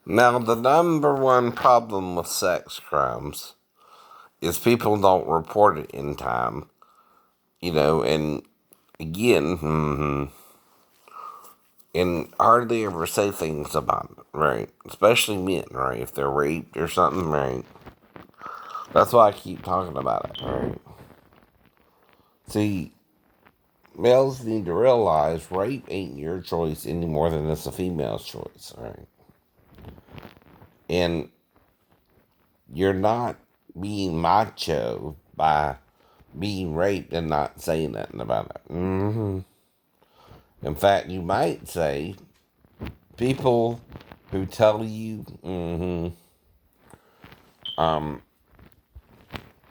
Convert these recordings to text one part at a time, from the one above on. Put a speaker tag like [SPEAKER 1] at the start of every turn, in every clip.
[SPEAKER 1] Now, the number one problem with sex crimes is people don't report it in time, and again, and hardly ever say things about it, right? Especially men, right? If they're raped or something, right? That's why I keep talking about it, right? See, males need to realize rape ain't your choice any more than it's a female's choice, right? And you're not being macho by being raped and not saying nothing about it. In fact, you might say people who tell you,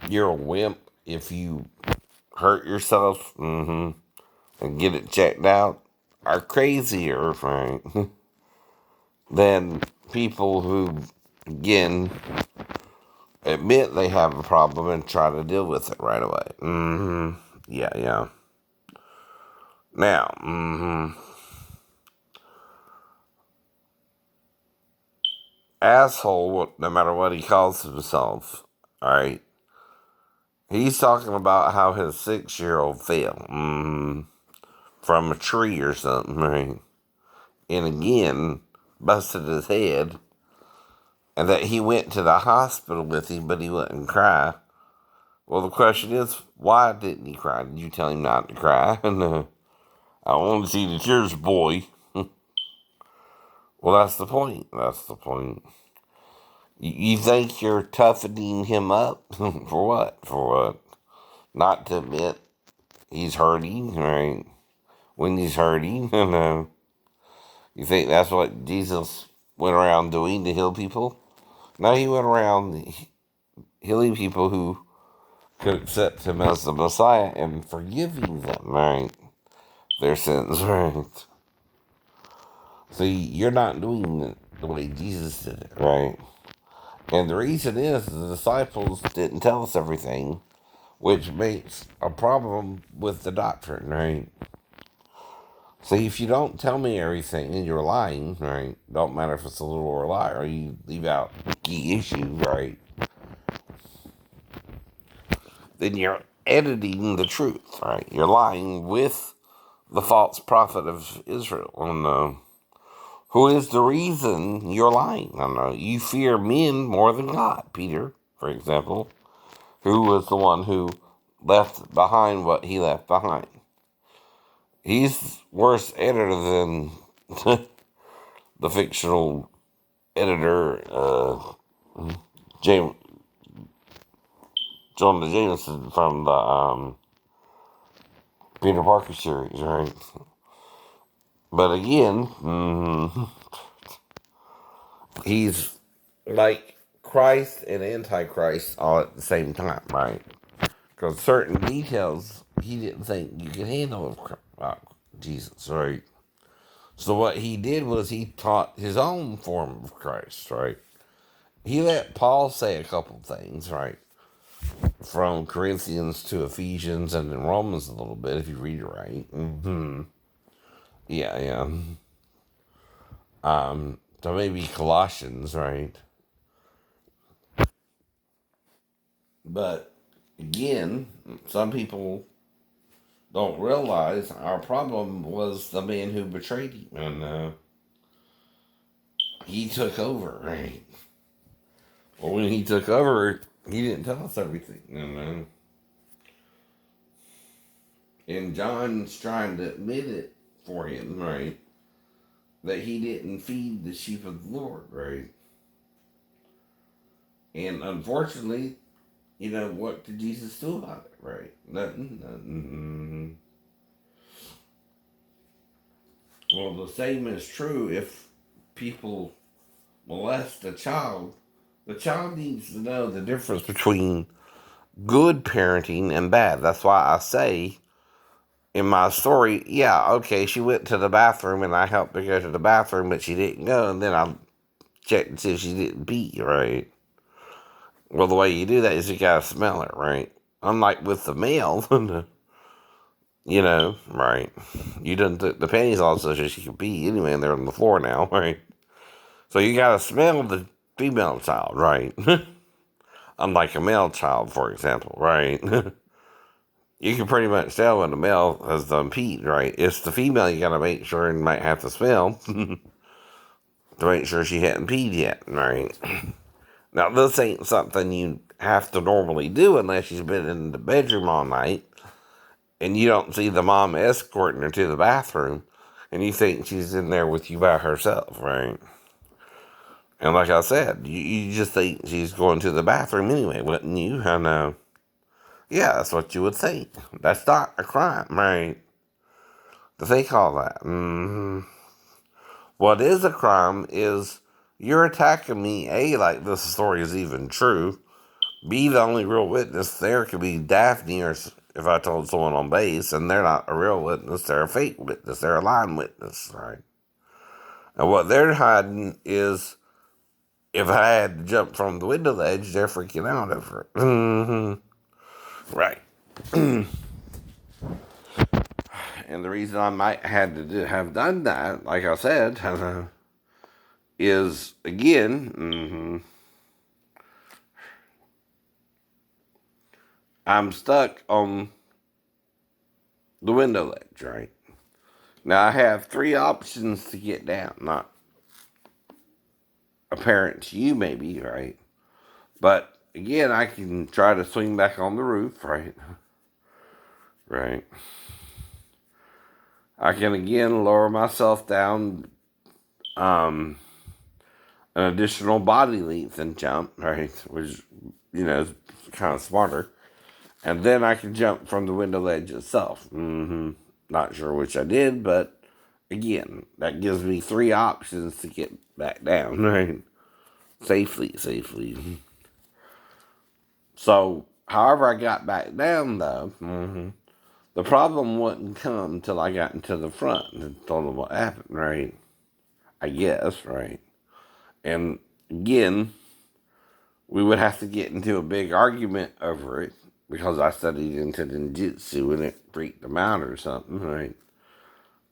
[SPEAKER 1] you're a wimp if you hurt yourself, and get it checked out are crazier, right, than people who, again, admit they have a problem and try to deal with it right away. Yeah, yeah. Now, asshole, no matter what he calls himself, alright, he's talking about how his 6-year-old fell from a tree or something, right? And again, busted his head, and that he went to the hospital with him, but he wouldn't cry. Well, the question is, why didn't he cry? Did you tell him not to cry? No. I want to see the tears, boy. Well, that's the point. That's the point. You think you're toughening him up? For what? For what? Not to admit he's hurting, right? When he's hurting, no. You think that's what Jesus went around doing to heal people? No, he went around healing people who could accept him as the Messiah and forgiving them, right? Their sins, right? See, you're not doing it the way Jesus did it, right? And the reason is the disciples didn't tell us everything, which makes a problem with the doctrine, right? See, if you don't tell me everything and you're lying, right? Don't matter if it's a little or a lie, or you leave out key issue, right? Then you're editing the truth, right? You're lying with the false prophet of Israel, who is the reason you're lying. You fear men more than God. Peter, for example, who was the one who left behind what he left behind. He's worse editor than the fictional editor, James, Jonah Jameson from the Peter Parker series, right? But again, he's like Christ and Antichrist all at the same time, right? Because certain details he didn't think you could handle with Jesus, right? So what he did was he taught his own form of Christ, right? He let Paul say a couple things, right? From Corinthians to Ephesians and in Romans a little bit, if you read it right. Yeah, yeah. So maybe Colossians, right? But again, some people don't realize our problem was the man who betrayed him, and he took over, right? Well, when he took over, he didn't tell us everything, and John's trying to admit it for him, right? That he didn't feed the sheep of the Lord, right? And unfortunately, what did Jesus do about it, right? Nothing, nothing. Well, the same is true if people molest a child. The child needs to know the difference between good parenting and bad. That's why I say in my story, yeah, okay, she went to the bathroom and I helped her go to the bathroom, but she didn't go, and then I checked to see if she didn't pee, right? Well, the way you do that is you gotta smell it, right? Unlike with the male, right? You done took the panties off so she can pee anyway, and they're on the floor now, right? So you gotta smell the female child, right? Unlike a male child, for example, right? You can pretty much tell when the male has done peed, right? It's the female you gotta make sure and might have to smell to make sure she hadn't peed yet, right? Now, this ain't something you have to normally do unless she's been in the bedroom all night and you don't see the mom escorting her to the bathroom and you think she's in there with you by herself, right? And like I said, you just think she's going to the bathroom anyway, wouldn't you? And yeah, that's what you would think. That's not a crime, right? To think all that. What is a crime is you're attacking me, A, like this story is even true. B, the only real witness there could be Daphne, or if I told someone on base, and they're not a real witness, they're a fake witness, they're a lying witness, right? And what they're hiding is if I had to jump from the window ledge, they're freaking out over it. Right. And the reason I might have done that, like I said, is again, I'm stuck on the window ledge, right? Now I have three options to get down, not apparent to you maybe, right? But again, I can try to swing back on the roof, right? Right. I can again lower myself down an additional body length and jump, right? Which, is kind of smarter. And then I can jump from the window ledge itself. Not sure which I did, but again, that gives me three options to get back down, right? Safely. So, however I got back down, though, the problem wouldn't come till I got into the front and told them what happened, right? I guess, right? And again, we would have to get into a big argument over it because I studied into ninjutsu and it freaked them out or something, right?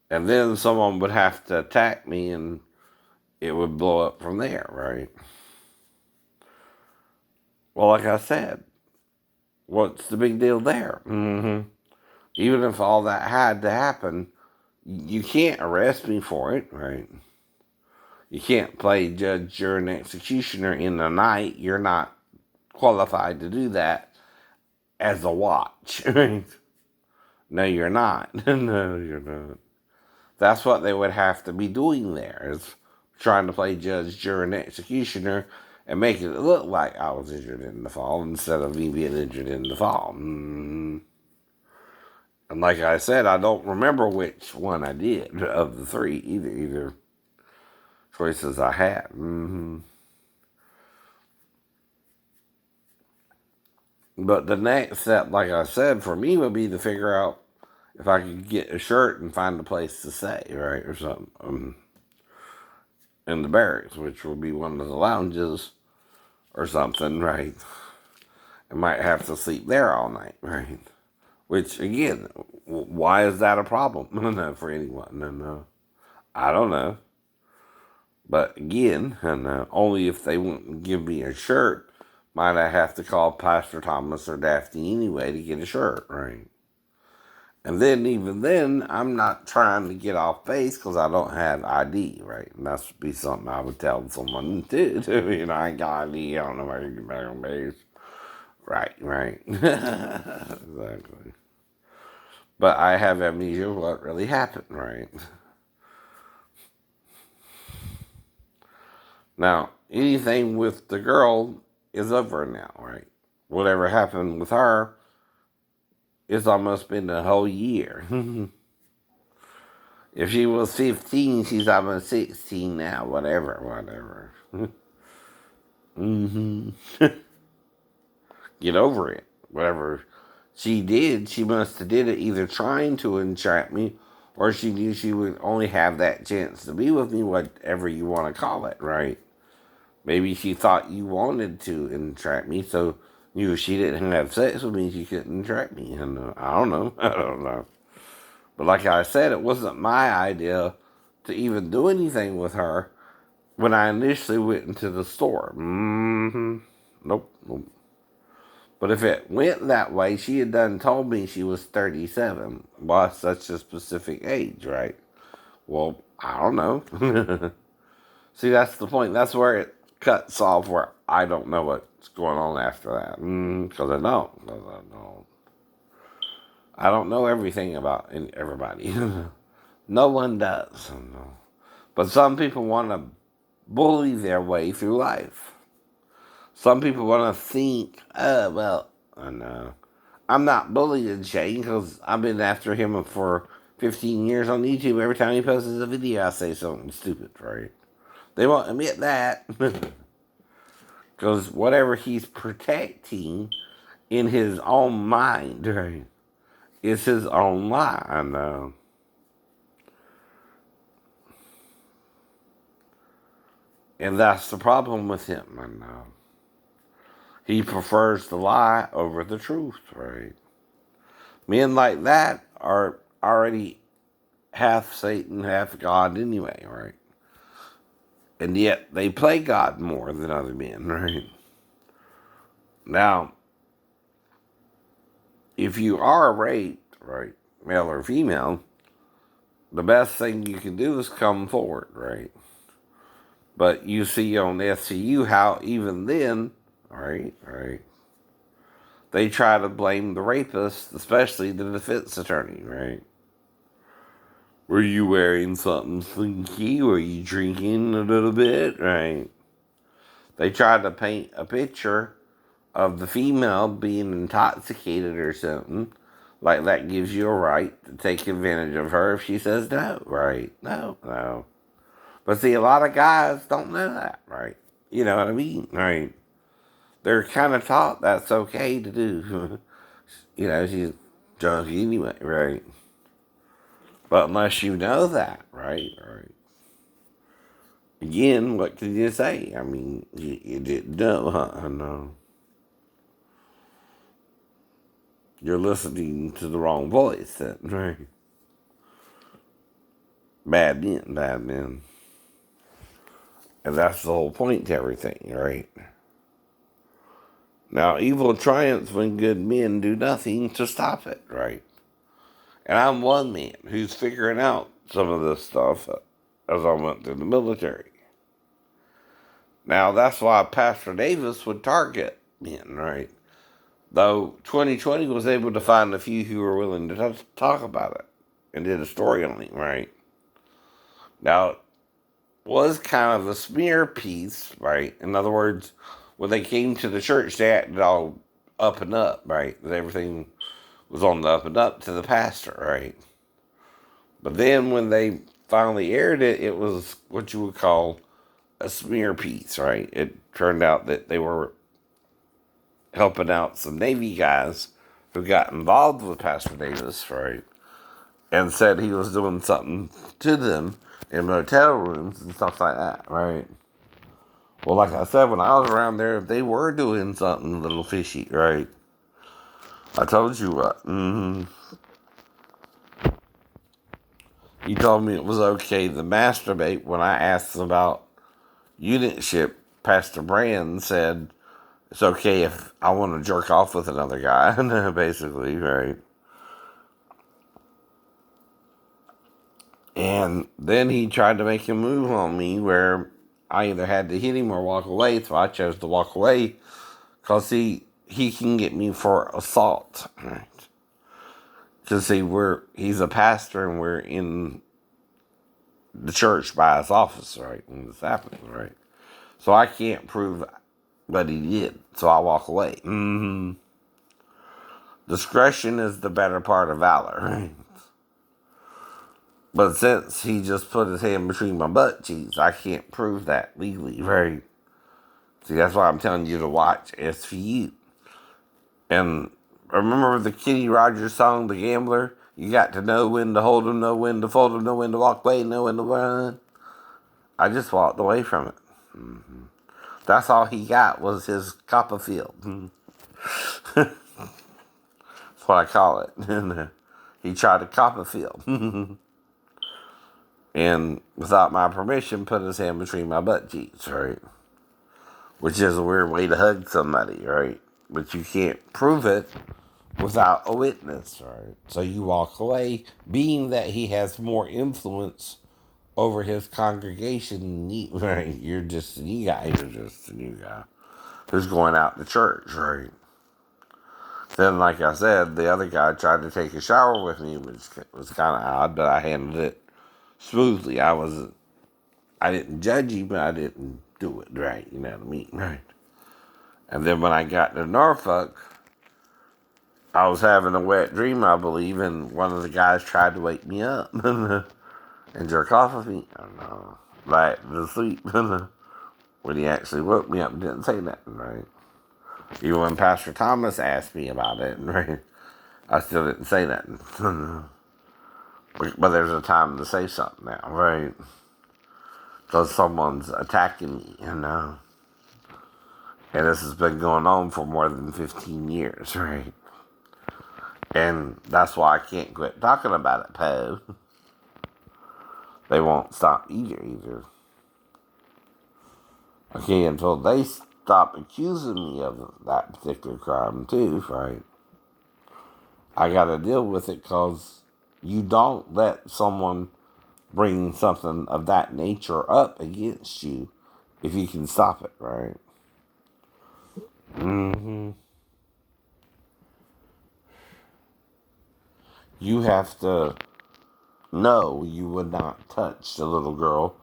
[SPEAKER 1] And then someone would have to attack me and it would blow up from there, right? Well, like I said, what's the big deal there? Even if all that had to happen, you can't arrest me for it, right? You can't play judge, jury, and executioner in the night. You're not qualified to do that as a watch, right? No, you're not. No, you're not. That's what they would have to be doing there, is trying to play judge, jury, and executioner and make it look like I was injured in the fall instead of me being injured in the fall. And like I said, I don't remember which one I did of the three, either choices I had. But the next step, like I said, for me would be to figure out if I could get a shirt and find a place to stay, right, or something, in the barracks, which would be one of the lounges or something, right? I might have to sleep there all night, right? Which, again, why is that a problem? No, for anyone. No. I don't know. But again, and only if they wouldn't give me a shirt might I have to call Pastor Thomas or Daphne anyway to get a shirt, right? And then, even then, I'm not trying to get off base because I don't have ID, right? And that's be something I would tell someone to do. I ain't got ID, I don't know how you get back on base. Right. Exactly. But I have amnesia of what really happened, right? Now, anything with the girl is over now, right? Whatever happened with her, it's almost been a whole year. If she was 15, she's almost 16 now. Whatever. Get over it. Whatever she did, she must have did it either trying to entrap me or she knew she would only have that chance to be with me, whatever you want to call it, right? Maybe she thought you wanted to entrap me, so knew if she didn't have sex with me, she couldn't entrap me. And I don't know. I don't know. But like I said, it wasn't my idea to even do anything with her when I initially went into the store. Nope, nope. But if it went that way, she had done told me she was 37. Why such a specific age, right? Well, I don't know. See, that's the point. That's where it cuts off, where I don't know what's going on after that. Because I don't. I don't know everything about everybody. No one does. But some people want to bully their way through life. Some people want to think, oh, well, I know. I'm not bullying Shane because I've been after him for 15 years on YouTube. Every time he posts a video, I say something stupid, right? They won't admit that. Because whatever he's protecting in his own mind, right, is his own lie. I know. And that's the problem with him. I know. He prefers the lie over the truth, right? Men like that are already half Satan, half God anyway, right? And yet they play God more than other men, right? Now, if you are raped, right, male or female, the best thing you can do is come forward, right? But you see on SVU how even then, right, they try to blame the rapist, especially the defense attorney, right? Were you wearing something slinky? Were you drinking a little bit, right? They try to paint a picture of the female being intoxicated or something. Like that gives you a right to take advantage of her if she says no, right? No. But see, a lot of guys don't know that, right? You know what I mean, right? They're kind of taught that's okay to do. You know, she's drunk anyway, right? But unless you know that, right? Again, what can you say? I mean, you didn't know, huh? No. You're listening to the wrong voice, then, right? Bad men. And that's the whole point to everything, right? Now, evil triumphs when good men do nothing to stop it, right? And I'm one man who's figuring out some of this stuff as I went through the military. Now, that's why Pastor Davis would target men, right? Though 2020 was able to find a few who were willing to talk about it and did a story on it, right? Now, it was kind of a smear piece, right? In other words, when they came to the church, they acted all up and up, right? Everything was on the up and up to the pastor, right? But then when they finally aired it, it was what you would call a smear piece, right? It turned out that they were helping out some Navy guys who got involved with Pastor Davis, right? And said he was doing something to them in motel rooms and stuff like that, right? Well, like I said, when I was around there, they were doing something a little fishy, right? I told you what. He told me it was okay to masturbate when I asked him about unitship. Pastor Brand said it's okay if I want to jerk off with another guy, basically, right? And then he tried to make a move on me where I either had to hit him or walk away, so I chose to walk away because he can get me for assault, right? Because he's a pastor and we're in the church by his office, right? When this happens, right? So I can't prove what he did, so I walk away. Discretion is the better part of valor, right? But since he just put his hand between my butt cheeks, I can't prove that legally, right? See, that's why I'm telling you to watch SVU. And remember the Kenny Rogers song, The Gambler? You got to know when to hold him, know when to fold him, know when to walk away, know when to run. I just walked away from it. That's all he got was his Copperfield. That's what I call it. He tried to Copperfield. and without my permission put his hand between my butt cheeks, right? Which is a weird way to hug somebody, right? But you can't prove it without a witness, right? So you walk away, being that he has more influence over his congregation than you, right? You're just a new guy. You're just a new guy who's going out to church, right? Then, like I said, the other guy tried to take a shower with me, which was kind of odd, but I handled it smoothly. I didn't judge him, but I didn't do it right. You know what I mean, right? And then when I got to Norfolk, I was having a wet dream, I believe, and one of the guys tried to wake me up and jerk off of me. I don't know, like to sleep. When he actually woke me up and didn't say nothing, right? Even when Pastor Thomas asked me about it, right, I still didn't say nothing. But there's a time to say something now, right? Because someone's attacking me, you know? And this has been going on for more than 15 years, right? And that's why I can't quit talking about it, Poe. They won't stop either. Okay, until they stop accusing me of that particular crime, too, right? I gotta deal with it because you don't let someone bring something of that nature up against you if you can stop it, right? Mm-hmm. You have to know you would not touch the little girl,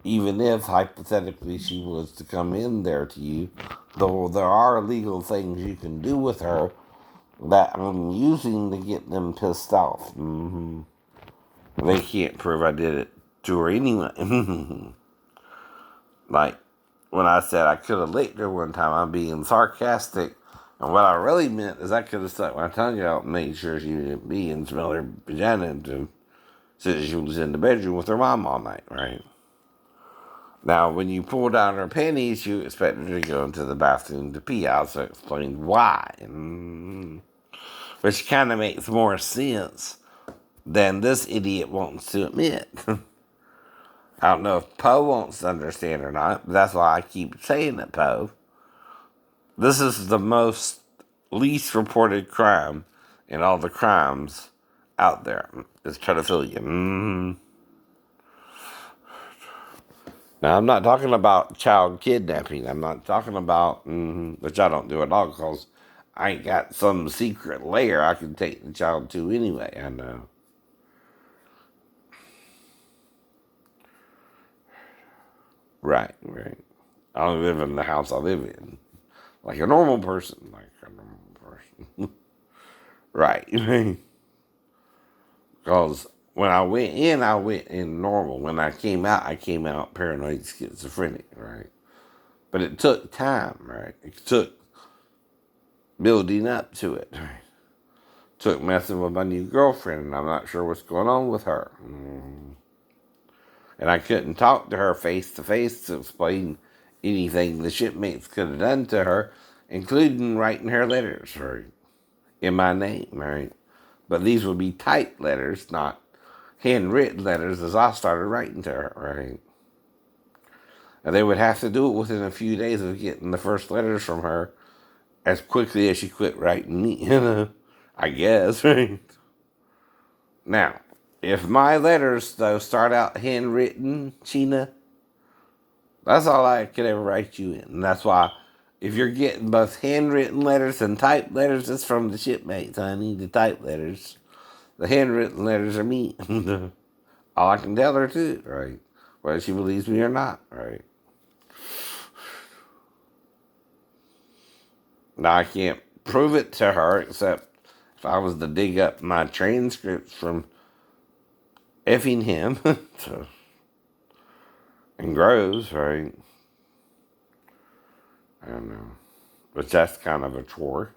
[SPEAKER 1] even if hypothetically she was to come in there to you. Though there are legal things you can do with her that I'm using to get them pissed off. Mm-hmm. They can't prove I did it to her anyway. Like when I said I could have licked her one time, I'm being sarcastic. And what I really meant is I could have stuck my tongue out and made sure she didn't be and smell her vagina since she was in the bedroom with her mom all night, right? Now, when you pull down her panties, you expect her to go into the bathroom to pee. I also explained why. Which kind of makes more sense than this idiot wants to admit. I don't know if Poe wants to understand or not, but that's why I keep saying it, Poe. This is the most least reported crime in all the crimes out there. Is pedophilia. Now, I'm not talking about child kidnapping. I'm not talking about, which I don't do at all because I ain't got some secret lair I can take the child to anyway. I know. Right. I don't live in the house I live in. Like a normal person. Right. Because when I went in normal. When I came out paranoid schizophrenic, right? But it took time, right? It took building up to it, right? Took messing with my new girlfriend, and I'm not sure what's going on with her. And I couldn't talk to her face to face to explain anything the shipmates could have done to her, including writing her letters, right? In my name, right? But these would be typed letters, not handwritten letters, as I started writing to her, right? And they would have to do it within a few days of getting the first letters from her as quickly as she quit writing me, I guess, right? Now, if my letters, though, start out handwritten, Sheena, that's all I could ever write you in. And that's why, if you're getting both handwritten letters and typed letters, it's from the shipmates, honey, the typed letters. The handwritten letters are me. All I can tell her, too, right? Whether she believes me or not, right? Now, I can't prove it to her, except if I was to dig up my transcripts from effing him and Groves, right? I don't know. But that's kind of a chore.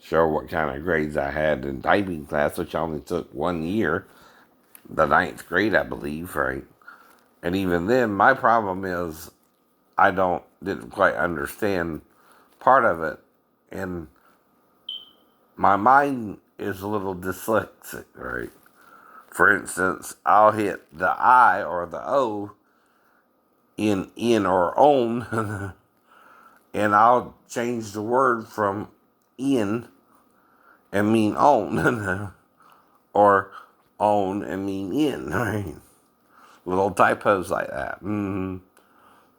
[SPEAKER 1] Show what kind of grades I had in typing class, which only took 1 year. The ninth grade, I believe, right? And even then, my problem is I didn't quite understand part of it. And my mind is a little dyslexic, right? For instance, I'll hit the I or the O in or on, and I'll change the word from in and mean on, or on and mean in, right? Little typos like that.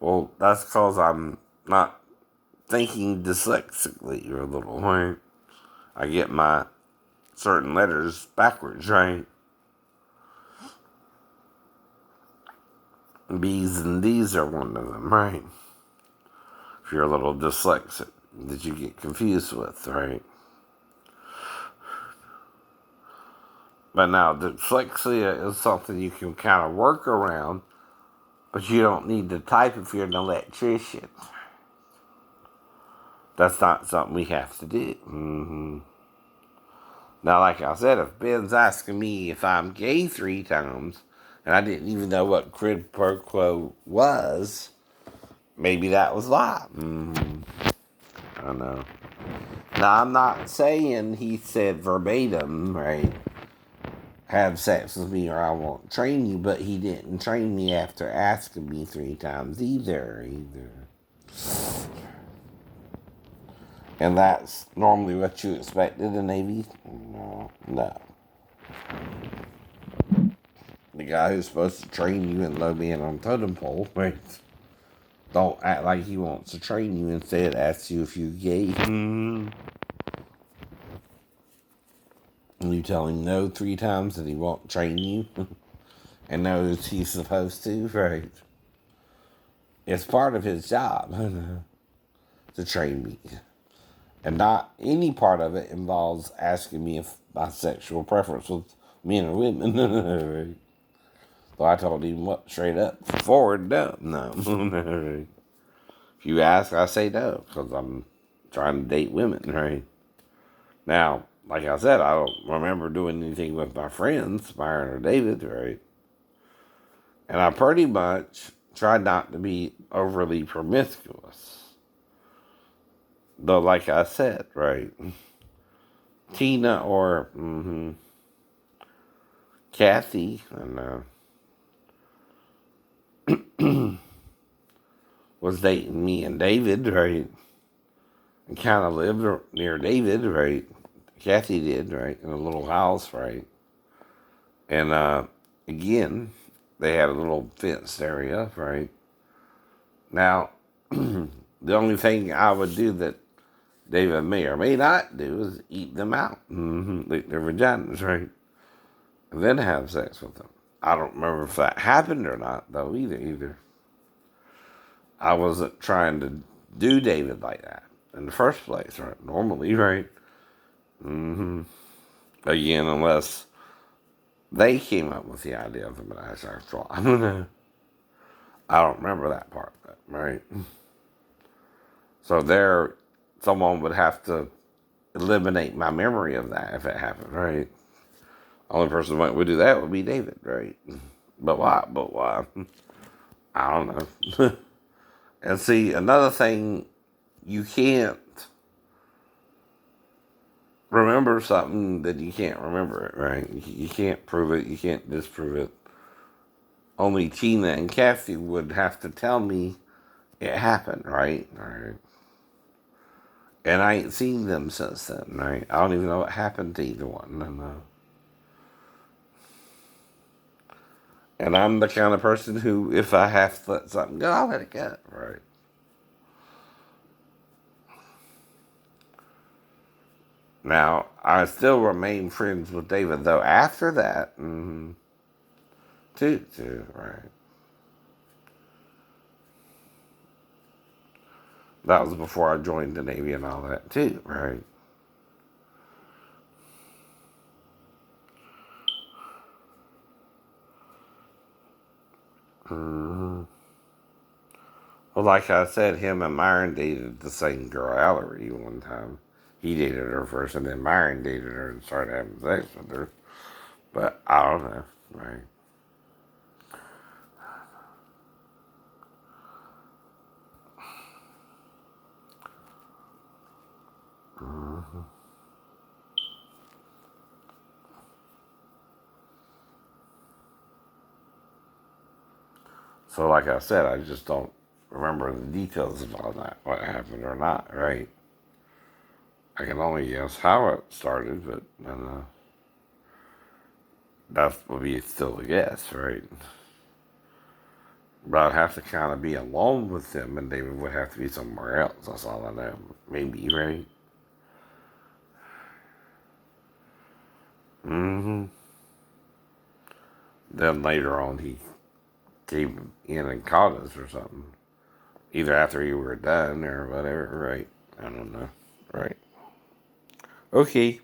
[SPEAKER 1] Well, that's because I'm not thinking dyslexically or a little, right? I get my certain letters backwards, right? B's and D's are one of them, right? If you're a little dyslexic, that you get confused with, right? But now, dyslexia is something you can kind of work around, but you don't need to type if you're an electrician. That's not something we have to do. Now, like I said, if Ben's asking me if I'm gay 3 times, and I didn't even know what quid pro quo was, maybe that was lie. I know. Now, I'm not saying he said verbatim, right? Have sex with me or I won't train you, but he didn't train me after asking me 3 times either. And that's normally what you expect in the Navy? No. The guy who's supposed to train you in low man on totem pole, right? Don't act like he wants to train you. Instead, asks you if you're gay. And you tell him no 3 times and he won't train you. And knows he's supposed to, right? It's part of his job to train me. And not any part of it involves asking me if my sexual preference was men or women. Right? So I told him what straight up, forward, no. If you ask, I say no, because I'm trying to date women, right? Now, like I said, I don't remember doing anything with my friends, Byron or David, right? And I pretty much tried not to be overly promiscuous. Though, like I said, right? Tina or Kathy was dating me and David, right? And kind of lived near David, right? Kathy did, right? In a little house, right? And again, they had a little fenced area, right? Now, the only thing I would do that David may or may not do is eat them out, lick their vaginas, right? And then have sex with them. I don't remember if that happened or not, though, either. I wasn't trying to do David like that in the first place, right? Normally, right? Again, unless they came up with the idea of the bisexual. I don't remember that part of it, right? So someone would have to eliminate my memory of that if it happened, right? Only person that would do that would be David, right? But why? I don't know. And see, another thing, you can't remember something that you can't remember it, right? You can't prove it, you can't disprove it. Only Tina and Kathy would have to tell me it happened, right? Right. And I ain't seen them since then, right? I don't even know what happened to either one. And I'm the kind of person who, if I have to let something go, I'll let it go, right? Now, I still remain friends with David, though, after that. Too, right? That was before I joined the Navy and all that, too, right? Well, like I said, him and Myron dated the same girl, Allery, one time. He dated her first, and then Myron dated her and started having sex with her. But I don't know, right? So, like I said, I just don't remember the details of all that, what happened or not, right? I can only guess how it started, but that would be still a guess, right? But I'd have to kind of be alone with them, and David would have to be somewhere else. That's all I know. Maybe, right? Mm-hmm. Then later on, he came in and caught us or something. Either after you were done or whatever, right? I don't know. Right. Okay.